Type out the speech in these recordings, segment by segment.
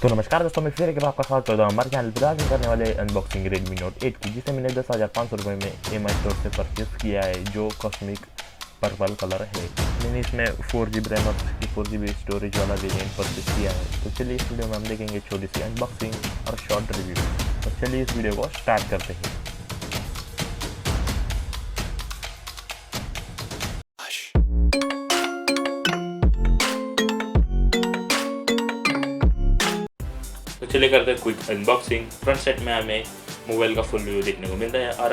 तो नमस्कार दोस्तों, मैं फिर एक बार आपका स्वागत करता हूँ हमारे चैनल पर। आज हम करने वाले अनबॉक्सिंग रेडमी नोट 8 की, जिसे मैंने 10,500 रुपये में EMI स्टोर से परचेस किया है, जो कॉस्मिक पर्पल कलर है। मैंने इसमें 4GB रैम और 64GB स्टोरेज वाला वेरिएंट परचेस किया है। तो चलिए इस वीडियो में हम देखेंगे छोटी सी अनबॉक्सिंग और शॉर्ट रिव्यू। तो चलिए इस वीडियो को स्टार्ट करते हैं। तो चलिए करते हैं क्विक अनबॉक्सिंग। फ्रंट साइड में हमें मोबाइल का फुल व्यू देखने को मिलता है और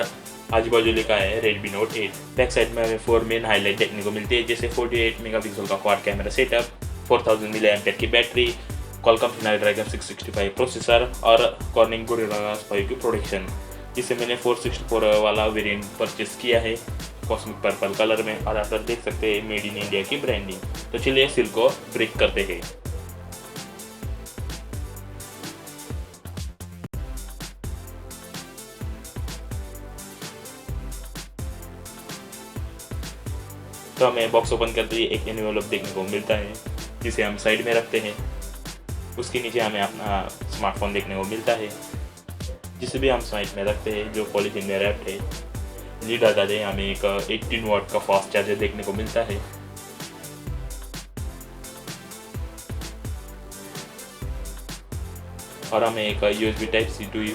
आजू बाजू लिखा है Redmi Note 8। बैक साइड में हमें 4 मेन हाईलाइट देखने को मिलती है, जैसे 48 मेगापिक्सल का क्वाड कैमरा सेटअप, 4000 mAh की बैटरी, Qualcomm Snapdragon 665 प्रोसेसर और Corning Gorilla Glass 5 की प्रोटेक्शन। जिसे मैंने 464 वाला वेरिएंट परचेस किया है कॉस्मिक पर्पल कलर में, और आप देख सकते हैं मेड इन इंडिया की ब्रांडिंग। तो चलिए सील को ब्रेक करते हैं। तो हमें बॉक्स ओपन करते ही एक एनवेलप देखने को मिलता है, जिसे हम साइड में रखते हैं। उसके नीचे हमें अपना स्मार्टफोन देखने को मिलता है, जिसे भी हम साइड में रखते हैं, जो पॉलीथीन में रैप्ड है। लीड आता है, हमें एक 18 वाट का फास्ट चार्जर देखने को मिलता है। और हमें एक USB Type-C to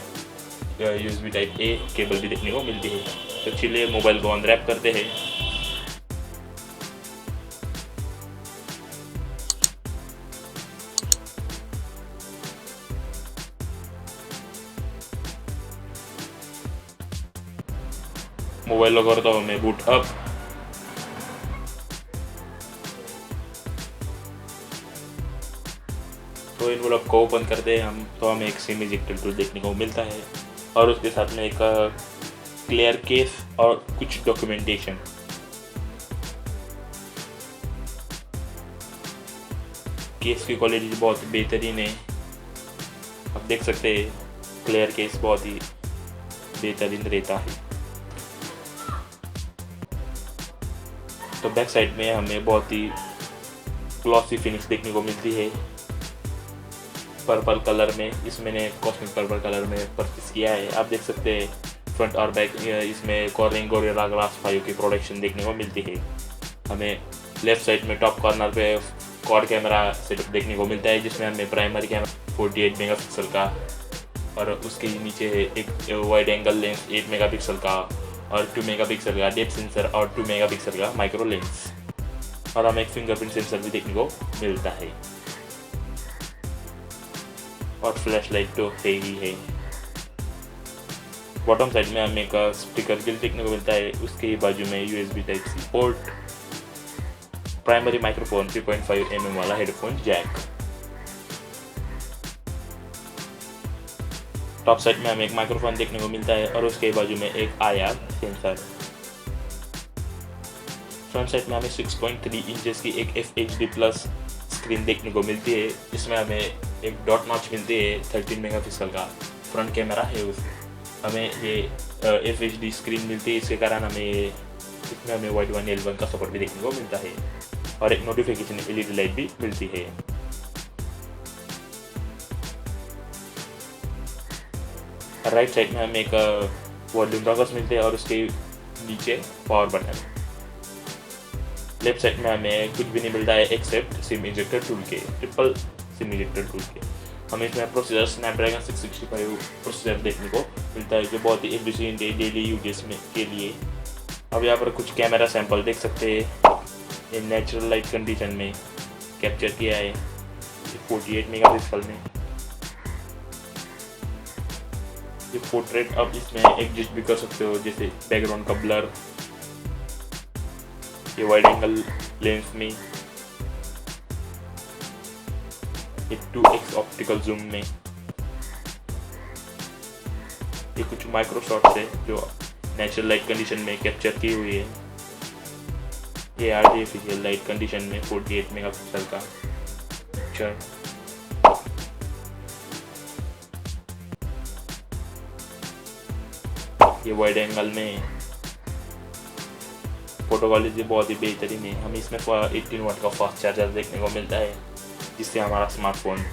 USB Type-A cable भी देखने को मिलती है। तो चलिए मोबाइल को अनरैप करते हैं। मोबाइल लॉक करता हूँ मैं बूट अप। तो इन्वॉल्व को ओपन करते हैं हम, तो हमें एक सिम इजेक्टर टूल देखने को मिलता है और उसके साथ में एक क्लियर केस और कुछ डॉक्यूमेंटेशन। केस की क्वालिटी बहुत बेहतरीन है, आप देख सकते हैं। क्लियर केस बहुत ही बेहतरीन रहता है। तो बैक साइड में हमें बहुत ही ग्लॉसी फिनिश देखने को मिलती है पर्पल कलर में। इसमें मैंने कॉस्मिक पर्पल कलर में परचेस किया है। आप देख सकते हैं फ्रंट और बैक इसमें कॉर्निंग गोरिल्ला ग्लास 5 की प्रोटेक्शन देखने को मिलती है। हमें लेफ्ट साइड में टॉप कॉर्नर पे क्वाड कैमरा सेटअप देखने को मिलता है, जिसमें हमें प्राइमरी कैमरा 48 मेगापिक्सल का, और उसके नीचे एक वाइड एंगल लेंस 8 मेगापिक्सल का और 2 मेगापिक्सल का डेप्थ सेंसर और 2 मेगापिक्सल का माइक्रो लेंस, और हमें एक फिंगरप्रिंट सेंसर भी देखने को मिलता है। और फ्लैश लाइट तो है ही है। बॉटम साइड में हमें एक स्पीकर ग्रिल देखने को मिलता है, उसके बाजू में USB Type-C port, primary microphone, 3.5 mm वाला हेडफोन जैक। टॉप साइड में हमें एक माइक्रोफोन देखने को मिलता है और उसके बाजू में एक IR सेंसर। फ्रंट साइड में हमें 6.3 इंचेस की एक FHD+ स्क्रीन देखने को मिलती है, जिसमें हमें एक डॉट नॉच मिलती है। 13 मेगापिक्सल का फ्रंट कैमरा है हमें ये FHD स्क्रीन मिलती है, इसके कारण इसमें हमें वाइड 1L1 का सपोर्ट भी देखने को मिलता है, और एक नोटिफिकेशन LED लाइट भी मिलती है। राइट साइड में हमें एक वॉल्यूम टॉगल्स मिलते हैं और उसके नीचे पावर बटन। लेफ्ट साइड में हमें कुछ भी नहीं मिलता है एक्सेप्ट सिम इजेक्टर टूल के, ट्रिपल सिम इजेक्टर टूल के। हमें इसमें प्रोसेसर स्नैपड्रैगन 665 प्रोसेसर देखने को मिलता है, जो बहुत ही एफिशिएंट है डेली यूजेस में के लिए। अब यहाँ पर कुछ कैमरा सैंपल देख सकते हैं, ये नेचुरल लाइट कंडीशन में कैप्चर किया है 48 मेगापिक्सल में। ये पोर्ट्रेट आप इसमें एडजस्ट भी कर सकते हो, जैसे बैकग्राउंड का ब्लर। ये वाइड एंगल लेंस में, ये 2x ऑप्टिकल जूम में। ये कुछ माइक्रो शॉट्स है जो नेचुरल लाइट कंडीशन में कैप्चर की हुई है। ये आर्टिफिशियल लाइट कंडीशन में 48 मेगापिक्सल का पिक्चर। ये वाइड एंगल में फोटो क्वालिटी बहुत ही बेहतरीन है। हमें इसमें 18 वाट का फास्ट चार्जर देखने को मिलता है, जिससे हमारा स्मार्टफोन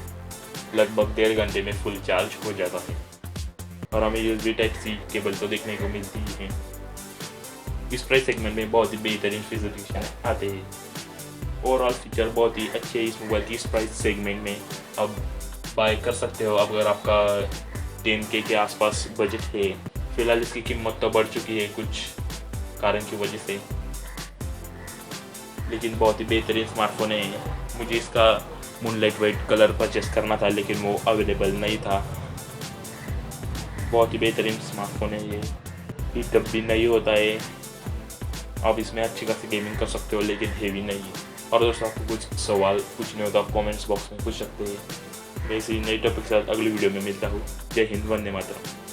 लगभग 1.5 घंटे में फुल चार्ज हो जाता है। और हमें USB Type-C केबल तो देखने को मिलती ही है। इस प्राइस सेगमेंट में बहुत ही बेहतरीन स्पेसिफिकेशन आते हैं। ओवरऑल फीचर बहुत ही अच्छे इस मोबाइल की इस प्राइस सेगमेंट में अब बाय कर सकते हो अगर आपका 10K के आसपास बजट है। फिलहाल इसकी कीमत तो बढ़ चुकी है कुछ कारण की वजह से, लेकिन बहुत ही बेहतरीन स्मार्टफोन है। मुझे इसका मूनलाइट वाइट कलर परचेस करना था लेकिन वो अवेलेबल नहीं था। बहुत ही बेहतरीन स्मार्टफोन है ये, हीटअप भी नहीं होता है। आप इसमें अच्छी खासी गेमिंग कर सकते हो लेकिन हेवी नहीं है। और दोस्तों आपको कुछ सवाल पूछने हो तो आप कमेंट्स बॉक्स में पूछ सकते हैं। मैं इसी नई टॉपिक के साथ अगली वीडियो में मिलता हूँ। जय हिंद, वंदे मातरम।